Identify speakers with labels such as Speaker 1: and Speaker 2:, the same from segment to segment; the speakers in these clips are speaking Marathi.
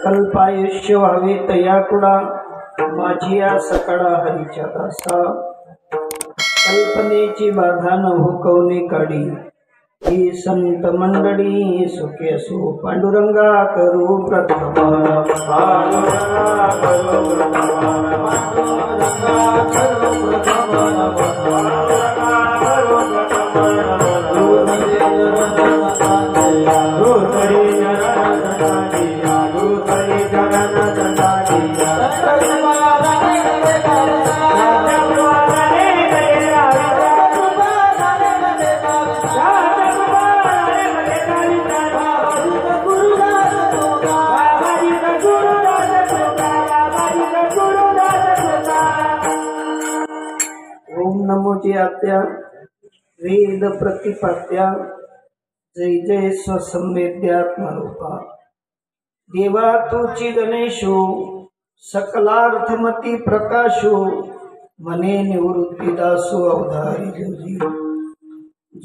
Speaker 1: कल्पायुष्य व्हावे तयाकुडा माझी या सकाळा हरीच्या दासा कल्पनेची बाधा न हुकवणे काढी ही संत मंडळी सुखी असो पांडुरंगा करू प्रथमा पांडुरंगा करू प्रथमा आत्या वेद प्रतिपात्या जय जय स्वसंवेद्यात्मरूपा देवा तुची गणेशो सकलार्थमती प्रकाशो मने निवृत्तीदासो अवधारी जोजी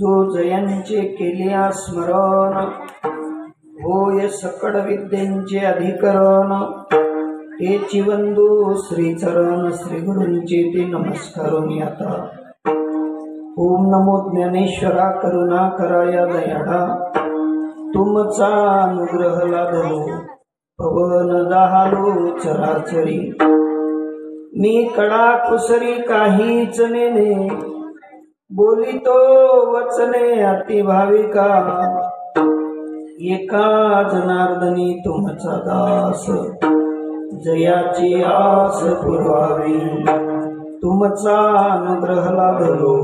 Speaker 1: जो जयांचे केल्या स्मरण होय सकळ विद्यांचे अधिकरण हे चिवंदू श्रीचरण श्री गुरूंचे ते नमस्कारोनी आता ओम नमो ज्ञानेश्वरा करुणा कराया दयाळा तुमचा अनुग्रह लाभलो पवन जाहलो चराचरी मी कडा कुसरी काहीच नेने बोलितो वचने अति भाविका एका जनार्दनी तुमचा दास जयाची आस पुरवावी तुमचा अनुग्रह लाभलो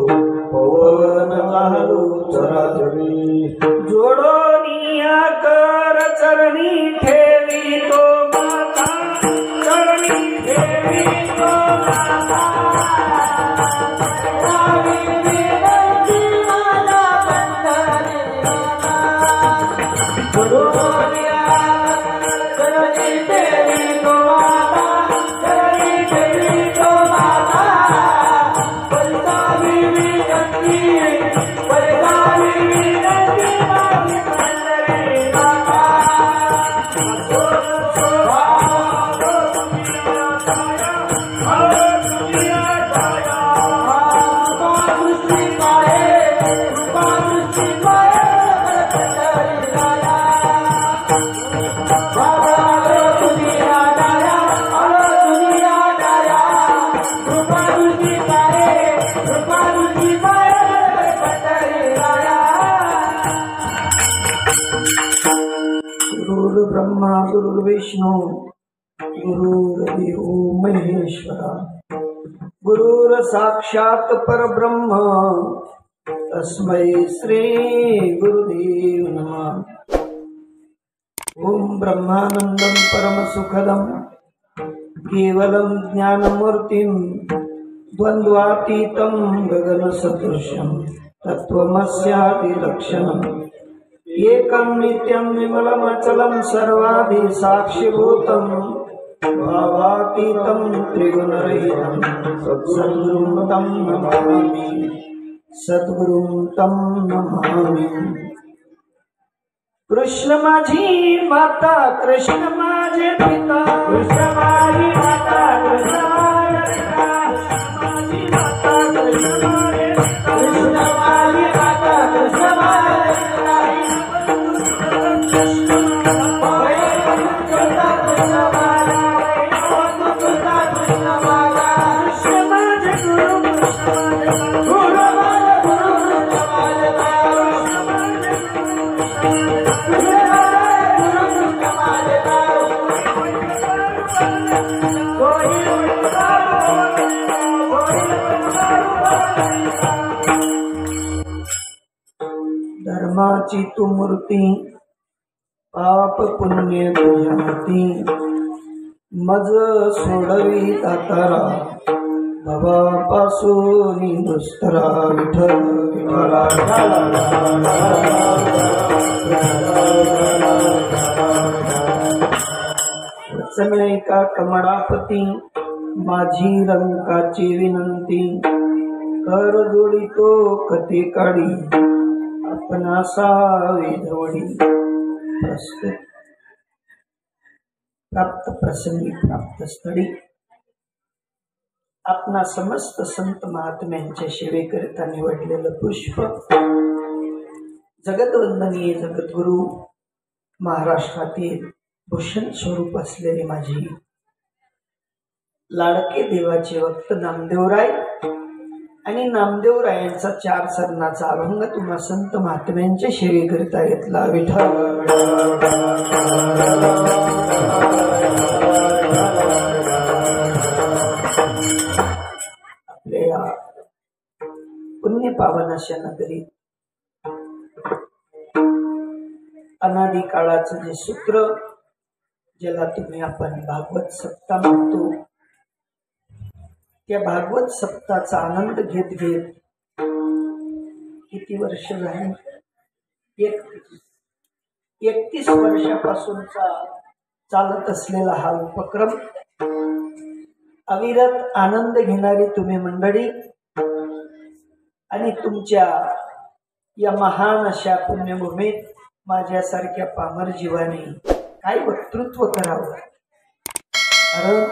Speaker 1: पवन जाहलो चराचरी जोडोनिया कर चरणी ठेवी तो माता चरणी ठेवी तो माता ब्रह्मा गुरुर्विष्णु गुरुर्देव महेश्वरा गुरुर साक्षात परब्रह्म तस्मै श्री गुरुदेव नमः। ओम ब्रह्मानंदं परम सुखदं केवलं ज्ञानमूर्तिं द्वंद्वातीतं गगन सदृशं तत्वमस्यादि लक्षणम् एकं नित्यं विमलमचलं सर्वादि साक्षिभूतं भावातीतं त्रिगुणरहितं सद्गुरुं तं नमामि सद्गुरुं तं नमामि। कृष्ण माझी माता कृष्ण माझे पिता कृष्ण माझी माता कृष्ण माझे पिता कृष्ण माझी माता कृष्ण माझे पिता धर्माची तू मूर्ती पाप पुण्य तुझ्या हाती मज सोडवी तातारा भवापासून दुस्तरा विठ्ठल विठ्ठला वचने का कमळापती माझी रंकाची विनंती कर जोडितो कथे काढी आपणासा वेधवडी प्राप्त प्रसंगी प्राप्त स्थळी आपणा समस्त संत महात्म्यांच्या सेवेकरिता निवडलेलं पुष्प जगतवंदनीय जगद्गुरु महाराष्ट्रातील भूषण स्वरूप असलेले माझे लाडके देवाचे भक्त नामदेवराय आणि नामदेवरायांचा 4 सरणाचा अभंग तुम्हा संत महात्म्यांच्या सेवेकरिता घेतला. विठ्ठल आपल्या या पुण्य पावन अशा नगरीत अनादी काळाचं जे सूत्र ज्याला तुम्ही आपण भागवत सप्ताह म्हणतो, त्या भागवत सप्ताहाचा आनंद घेत घेत किती वर्ष झाली? 31 वर्षापासूनचा चालत असलेला हा उपक्रम अविरत आनंद घेणारी तुम्ही मंडळी आणि तुमच्या या महान अशा पुण्यभूमीत माझ्यासारख्या पामर जीवाने काय वक्तृत्व करावं. कारण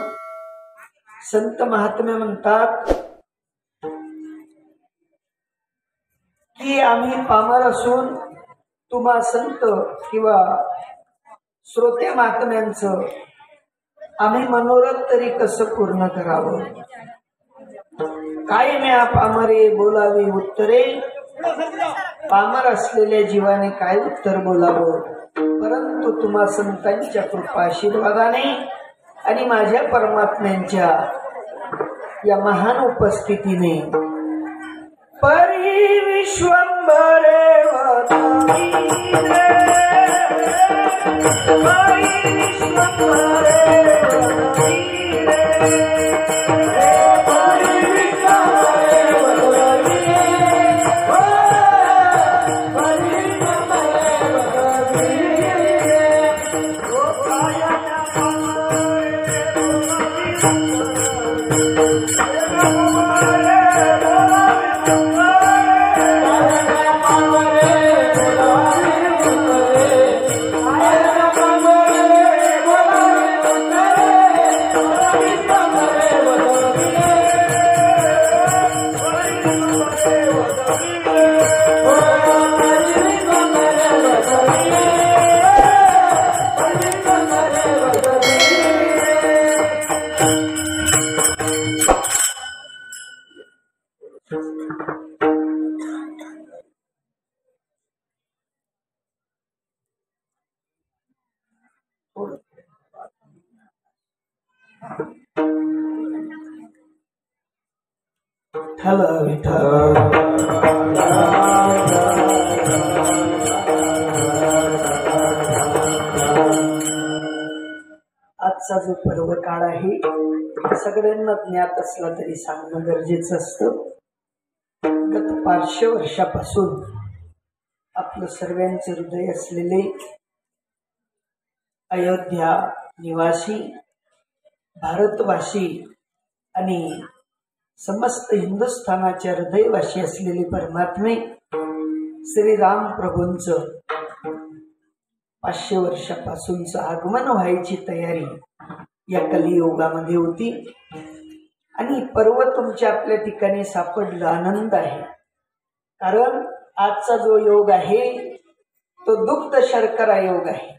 Speaker 1: संत महात्मे म्हणतात की आम्ही पामर असून तुम्हा संत किंवा श्रोते महात्म्यांचं आम्ही मनोरथ तरी कसं पूर्ण करावं. काय म्या पामरे बोलावी उत्तरे, पामर असलेल्या जीवाने काय उत्तर बोलावं. परंतु तुम्हा संतांच्या कृपा आशीर्वादाने आणि माझ्या परमात्म्यांच्या या महान उपस्थितीने परी विश्वंभरे वदामी रे, परी विश्वंभरे वदामी रे. आजचा जो पर्व काळ आहे सगळ्यांना ज्ञात असला तरी सांगणं गरजेचं असतं. गत 500 वर्षापासून आपलं सर्वांचे हृदय असलेले अयोध्या निवासी भारतवासी आणि समस्त हिंदुस्थानाच्या हृदयवासी असलेले परमात्मे श्रीराम प्रभूंचं 500 वर्षापासूनचं आगमन व्हायची तयारी या कलियुगामध्ये होती. आणि पर्व तुमच्या आपल्या ठिकाणी सापडलं, आनंद आहे. कारण आजचा जो योग आहे तो दुग्ध शर्करा योग आहे.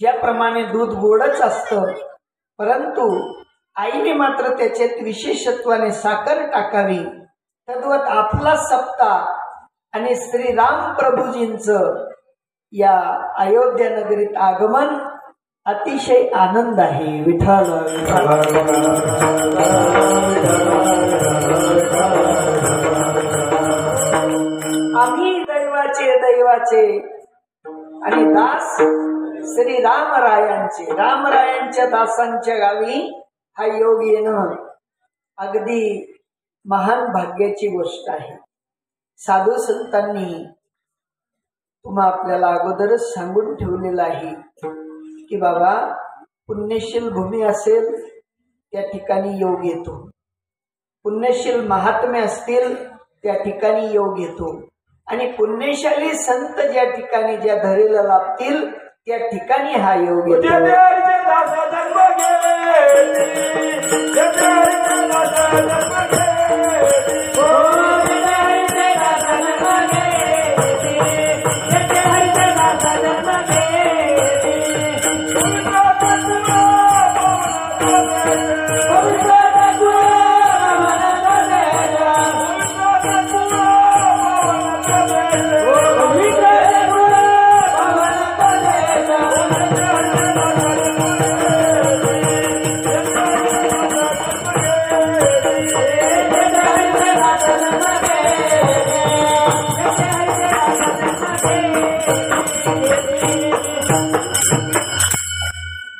Speaker 1: ज्याप्रमाणे दूध गोडच असतं, परंतु आईने मात्र त्याच्यात विशेषत्वाने साखर टाकावी. तद्वत आपला सप्ताह आणि श्रीराम प्रभूजींचं या अयोध्या नगरीत आगमन अतिशय आनंद आहे. विठ्ठल आम्ही दैवाचे आणि दास श्री रामरायांच्या दासांच्या गावी हा योग येणं अगदी महान भाग्याची गोष्ट आहे. साधू संतांनी तुम्हा आपल्याला अगोदरच सांगून ठेवलेलं आहे की बाबा पुण्यशील भूमी असेल त्या ठिकाणी योग येतो, पुण्यशील महात्मे असतील त्या ठिकाणी योग येतो, आणि पुण्यशाली संत ज्या ठिकाणी ज्या धरेला लाभतील त्या ठिकाणी हा योग येतो.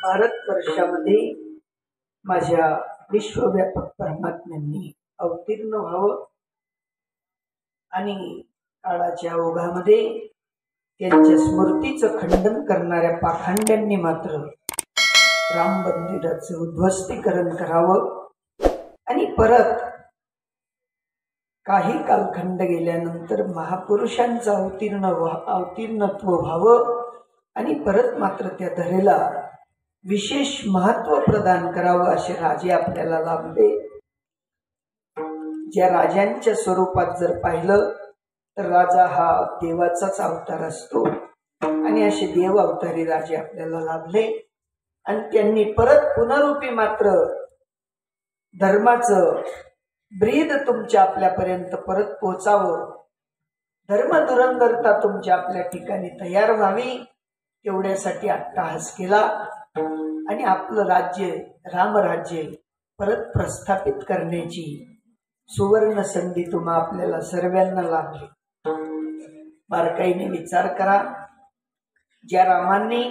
Speaker 1: भारतवर्षामध्ये माझ्या विश्वव्यापक परमात्म्यांनी अवतीर्ण व्हावं आणि काळाच्या ओघामध्ये त्यांच्या स्मृतीचं खंडन करणाऱ्या पाखंड्यांनी मात्र राम मंदिराचं उद्ध्वस्तीकरण करावं आणि परत काही कालखंड गेल्यानंतर महापुरुषांचं अवतीर्णत्व व्हावं आणि परत मात्र त्या धरेला विशेष महत्व प्रदान करावं असे राजे आपल्याला लाभले। ज्या राजांच्या स्वरूपात जर पाहिलं तर राजा हा देवाचाच अवतार असतो आणि असे देव अवतारी राजे आपल्याला लाभले आणि त्यांनी परत पुनरुपी मात्र धर्माचं ब्रीद तुमच्या आपल्यापर्यंत परत पोहोचावं, धर्मधुरंधरता तुमच्या आपल्या ठिकाणी तयार व्हावी तेवढ्यासाठी अट्टहास केला आणि आपलं राज्य रामराज्य परत प्रस्थापित करण्याची सुवर्ण संधी तुम्हा आपल्याला सर्वांना लाभली। बारकाईने विचार करा, ज्या रामांनी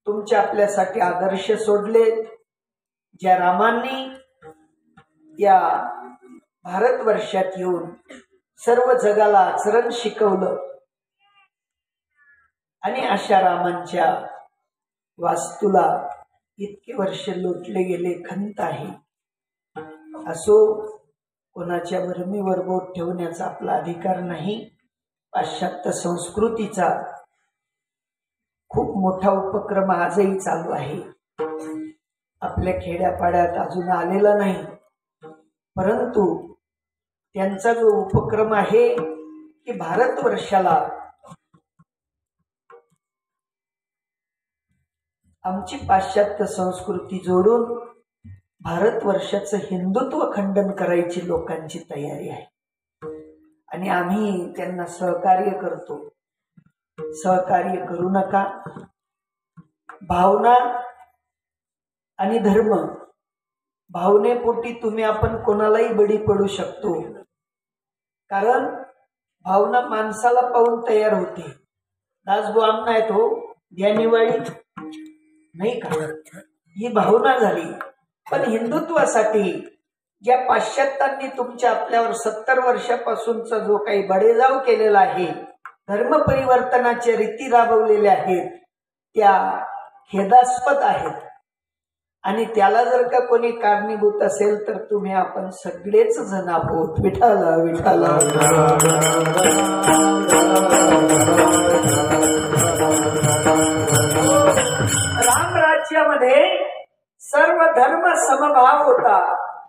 Speaker 1: तुमच्या आपल्यासाठी आदर्श सोडले, ज्या रामांनी या भारतवर्षात येऊन सर्व जगाला आचरण शिकवलं आणि अशा रामांच्या वास्तूला इतके वर्ष लोटले गेले खंत आहे। असो, कोणाच्या भरमीवर बोट ठेवण्याचा आपला अधिकार नाही। पाश्चात्य संस्कृतीचा खूप मोठा उपक्रम आजही चालू आहे, आपल्या खेड्यापाड्यात अजून आलेला नाही, परंतु त्यांचा जो उपक्रम आहे की भारतवर्षाला आमची पाश्चात्य संस्कृती जोडून भारतवर्षाचं हिंदुत्व खंडन करायची लोकांची तयारी आहे आणि आम्ही त्यांना सहकार्य करतो। सहकार्य करू नका। भावना आणि धर्म, भावनेपोटी तुम्ही आपण कोणालाही बळी पडू शकतो, कारण भावना माणसाला पाहून तयार होते। दासबो आमना आहे तो ज्ञानीवाडी नाही का, ही भावना झाली। पण हिंदुत्वासाठी ज्या पाश्चात्यांनी तुमच्या आपल्यावर 70 वर्षापासूनचा जो काही बडेजाव केलेला आहे, धर्म परिवर्तनाच्या रीती राबवलेल्या आहेत, त्या खेदास्पद आहेत आणि त्याला जर का कोणी कारणीभूत असेल तर तुम्ही आपण सगळेच जण आहोत। विठाला विठाला राम राज्यामध्ये सर्व धर्म समभाव होता,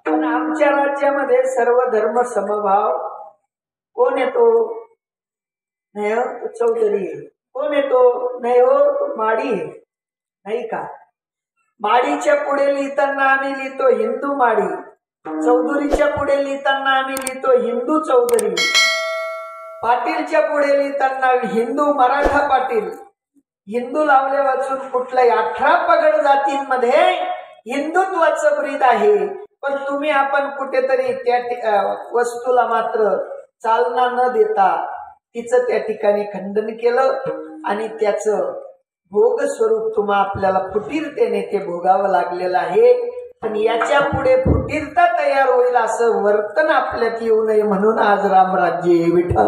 Speaker 1: पण आमच्या राज्यामध्ये सर्व धर्म समभाव कोण येतो? नाही हो, तो चौधरी आहे। कोण येतो? नाही हो, तो माडी आहे, नाही का? माडीच्या पुढे लिहिताना आम्ही लिहितो हिंदू माडी, चौधरीच्या पुढे लिहिताना आम्ही लिहितो हिंदू चौधरी, पाटीलच्या पुढे लिहिताना हिंदू मराठा पाटील। हिंदू लावले वाचून कुठल्याही 18 पगड जातींमध्ये हिंदुत्वाचं ब्रीद आहे, पण तुम्ही आपण कुठेतरी त्या वस्तूला मात्र चालना न देता तिचं त्या ठिकाणी खंडन केलं आणि त्याचं भोग स्वरूप तुम्हा आपल्याला फुटीरतेने ते भोगावं लागलेलं आहे। पण याच्या पुढे फुटीरता तयार होईल असं वर्तन आपल्यात येऊ नये म्हणून आज रामराज्य विठ्ठल।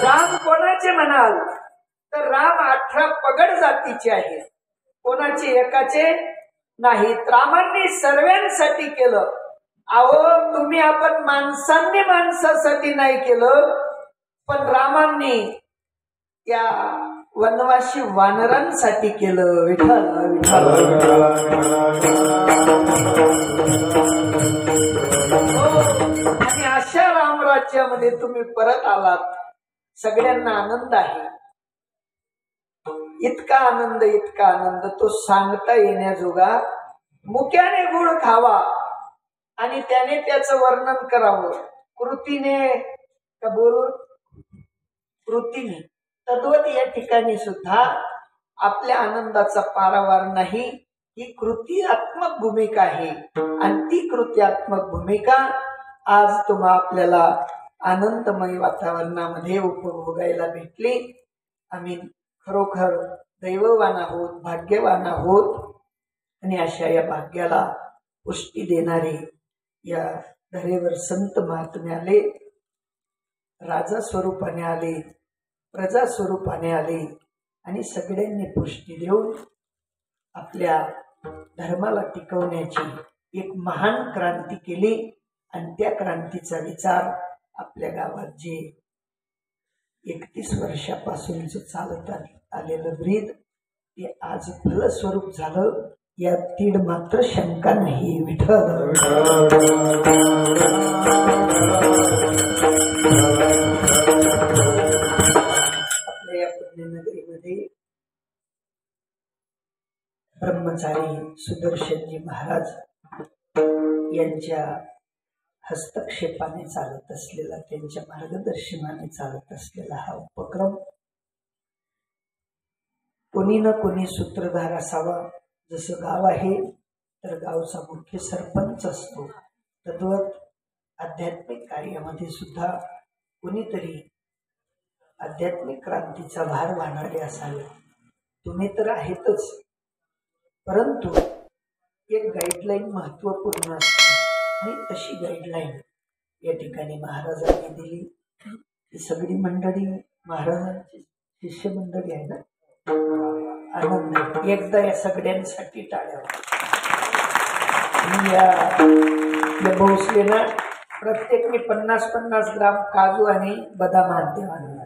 Speaker 1: राम कोणाचे म्हणाल तर राम 18 पगड जातीचे आहेत, कोणाचे एकाचे नाहीत। रामांनी सर्वांसाठी केलं। अहो, तुम्ही आपण माणसांनी माणसासाठी नाही केलं, पण रामांनी त्या वनवासी वानरांसाठी केलं. विठ्ठल विठ्ठल. आणि अशा रामराज्यामध्ये तुम्ही परत आलात. सगळ्यांना आनंद आहे. इतका आनंद तो सांगता येण्याजोगा. मुक्याने गुळ खावा आणि त्याने त्याचं वर्णन करावं. कृतीने का बोलून कृतीने. तद्वत या ठिकाणी सुद्धा आपल्या आनंदाचा पारावार नाही. ही कृत्यात्मक भूमिका आहे आणि ती कृत्यात्मक भूमिका आज तुम्हा आपल्याला आनंदमय वातावरणामध्ये उपभोगायला भेटली. आम्ही खरोखर दैववान आहोत, भाग्यवान आहोत. आणि अशा या भाग्याला पुष्टी देणारे या धरेवर संत महात्मे आले, राजा स्वरूपाने आले, प्रजा स्वरूपाने आले आणि सगळ्यांनी पुष्टी देऊन आपल्या धर्माला टिकवण्याची एक महान क्रांती केली. आणि त्या क्रांतीचा विचार आपल्या गावात जे 31 वर्षापासून जो चालत आलेलं ब्रीद ते आज फलस्वरूप झालं. यात तीड मात्र शंका नाही. विठ्ठल. आपल्या या पुण्यनगरीमध्ये ब्रह्मचारी सुदर्शनजी महाराज यांच्या हस्तक्षेपाने चालत असलेला, त्यांच्या मार्गदर्शनाने चालत असलेला हा उपक्रम कोणी ना कोणी सूत्रधार असावा. जसं गाव आहे तर गावचा मुख्य सरपंच असतो, तद्वत आध्यात्मिक कार्यामध्ये सुद्धा कोणीतरी आध्यात्मिक क्रांतीचा भार वाहणारे असावे. तुम्ही तर आहेतच, परंतु एक गाईडलाईन महत्वपूर्ण असते आणि तशी गाईडलाईन या ठिकाणी महाराजांनी दिली. ही सगळी मंडळी महाराजांची शिष्य मंडळी आहे ना. आनंद एकदा या सगळ्यांसाठी टाळ्या. या भोसलेना प्रत्येकने 50-50 ग्राम काजू आणि बदाम देवाना,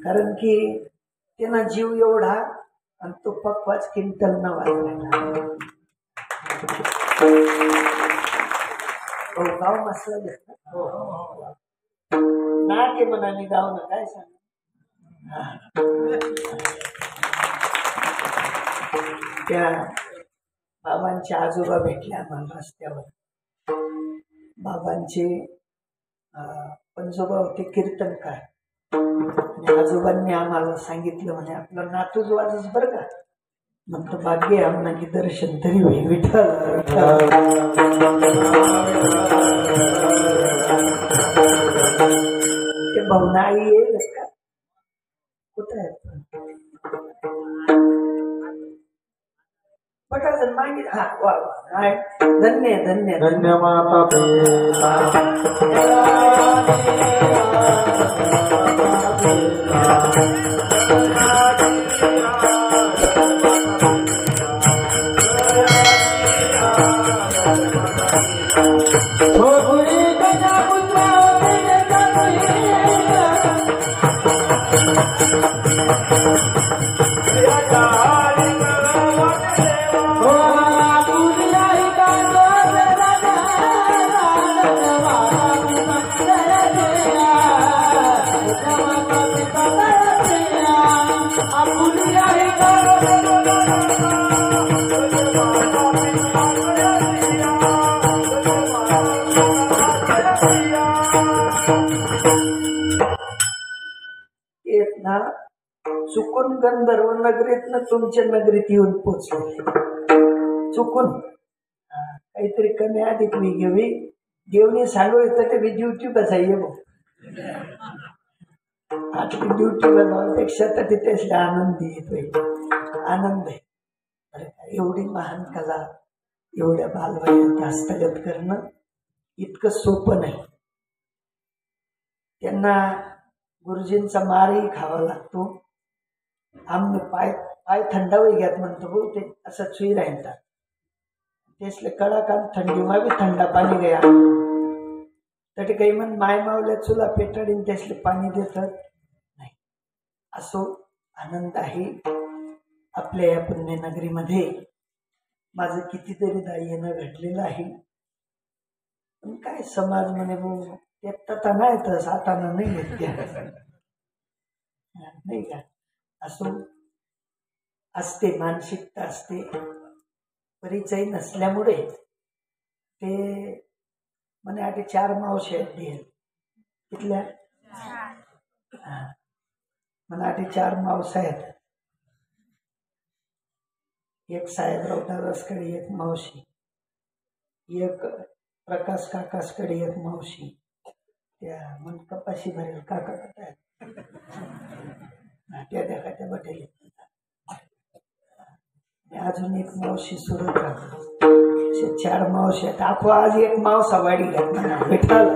Speaker 1: कारण की त्यांना जीव एवढा आणि तो पक्वाच क्विंटल न वाजला. गाव मसला देत ना के मनाने गाव ना काय सांग. त्या बाबांचे आजोबा भेटले आम्हाला रस्त्यावर. बाबांचे पंजोबा होते कीर्तनकार आणि आजोबांनी आम्हाला सांगितलं म्हणे आपलं नातूच वाजच बरं का. म्हणतो भाग्य आम्हाला की दर्शन तरी होईल. विठ्ठल. ते भावना आई येईलच का कुठं आहे पटाजन मागित. हा वा वा धन्य धन्य
Speaker 2: धन्य माता
Speaker 1: चुकून गंधर्व नगरीतनं तुमच्या नगरीत येऊन पोचले. चुकून काहीतरी कमी अधिक वेगळी देवनी सांगितलं ते मी ड्युटी बसाय मग आता ती ड्युटीला जाण्यापेक्षा तर तिथेच आनंद येतोय. आनंद आहे. एवढी महान कला एवढ्या बालवयात हस्तगत करणं इतकं सोपं नाही. त्यांना गुरुजींचा मारही खावा लागतो. आमने पाय पाय थंडावही घ्यात म्हणतो भाऊ ते असं चुई राहतात तेसले कडाकान थंडीमा बी थंडा पाणी गया तरी काही म्हण माय मावल्या चुला पेटाडीन तेसले पाणी देतात नाही. असो आनंद आहे आपल्या या पुण्यनगरीमध्ये. माझं कितीतरी दायेनं घडलेलं आहे, पण काय समाज म्हणे एकटा नाही तर साताना नाही येत त्या नाही का. असो असते, मानसिकता असते, परिचय नसल्यामुळे ते म्हणे आधी 4 मावशी आहेत तिथल्या, मला आधी 4 मावसा आहेत. एक साहेबराव दादासकडे एक मावशी, एक प्रकाश काकासकडे एक मावशी, त्या मन कपाशी भरेल काका काय त्या बटेल. अजून एक मावशी सुरत राहते. 4 मावशी आहेत. आपण आज एक मावसा वाडी घातला. विठ्ठल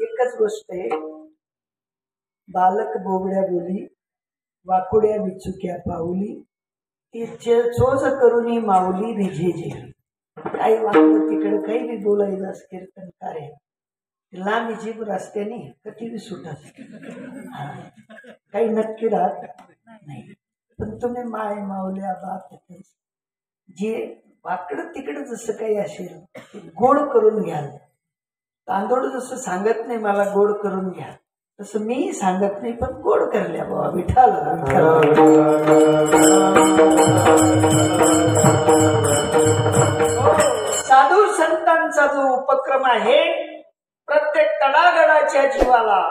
Speaker 1: एकच गोष्ट आहे, बालक बोबड्या बोली वाकुड्या विचुक्या पाऊली, ती चोच करुनी माऊली रिझेजे. काही वाकलं तिकडे काही बी बोलायचं कीर्तनकार आहे, लांबी जीभ रस्त्याने कधी बी सुटत काही नक्की राहत नाही. पण तुम्ही माय माऊल्या बाप जे वाकडं तिकडं जसं काही असेल गोड करून घ्याल. तांदूळ जसं सांगत नाही मला गोड करून घ्या, तसं मी सांगत नाही पण गोड करल्या बाबा विठ्ठल. साधू संतांचा जो उपक्रम आहे, प्रत्येक तडागडाच्या जीवाला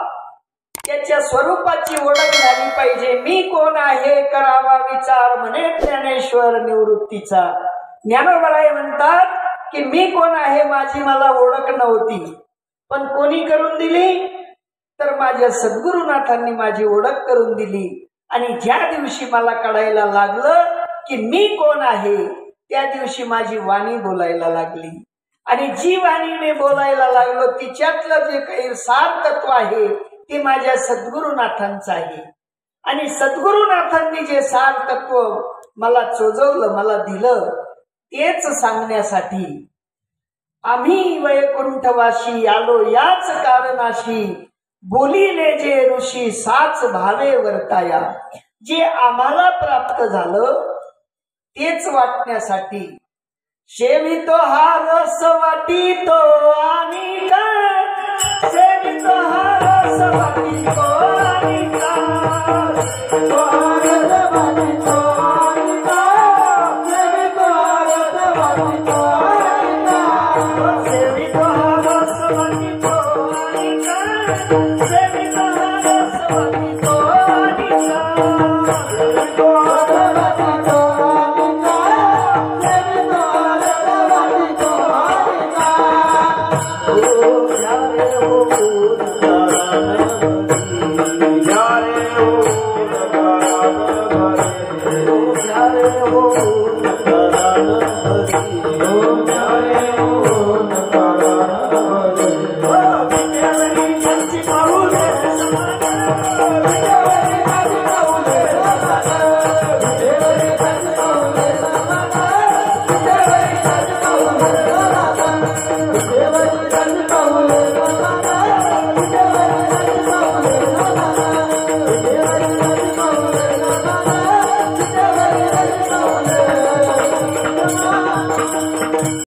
Speaker 1: त्याच्या स्वरूपाची ओळख झाली पाहिजे. मी कोण आहे करावा विचार म्हणे ज्ञानेश्वर निवृत्तीचा. ज्ञानोबराय म्हणतात की मी कोण आहे माझी मला ओळख नव्हती, पण कोणी करून दिली तर माझ्या सद्गुरुनाथांनी माझी ओळख करून दिली. आणि ज्या दिवशी मला कळायला लागलं की मी कोण आहे, त्या दिवशी माझी वाणी बोलायला लागली. आणि जी वाणी मी बोलायला लागलो तिच्यातलं जे काही सार तत्व आहे ते माझ्या सद्गुरुनाथांचं आहे. आणि सद्गुरुनाथांनी जे सार तत्व मला चोजवलं, मला दिलं, तेच सांगण्यासाठी आम्ही वैकुंठवाशी आलो याच कारणाशी. बोलिले जे ऋषी साच भावे वर्ताया. जे आम्हाला प्राप्त झालं तेच वाटण्यासाठी. सेवितो हा रस वाटितो आणि काय, सेवितो हा रस वाटितो आणि काय,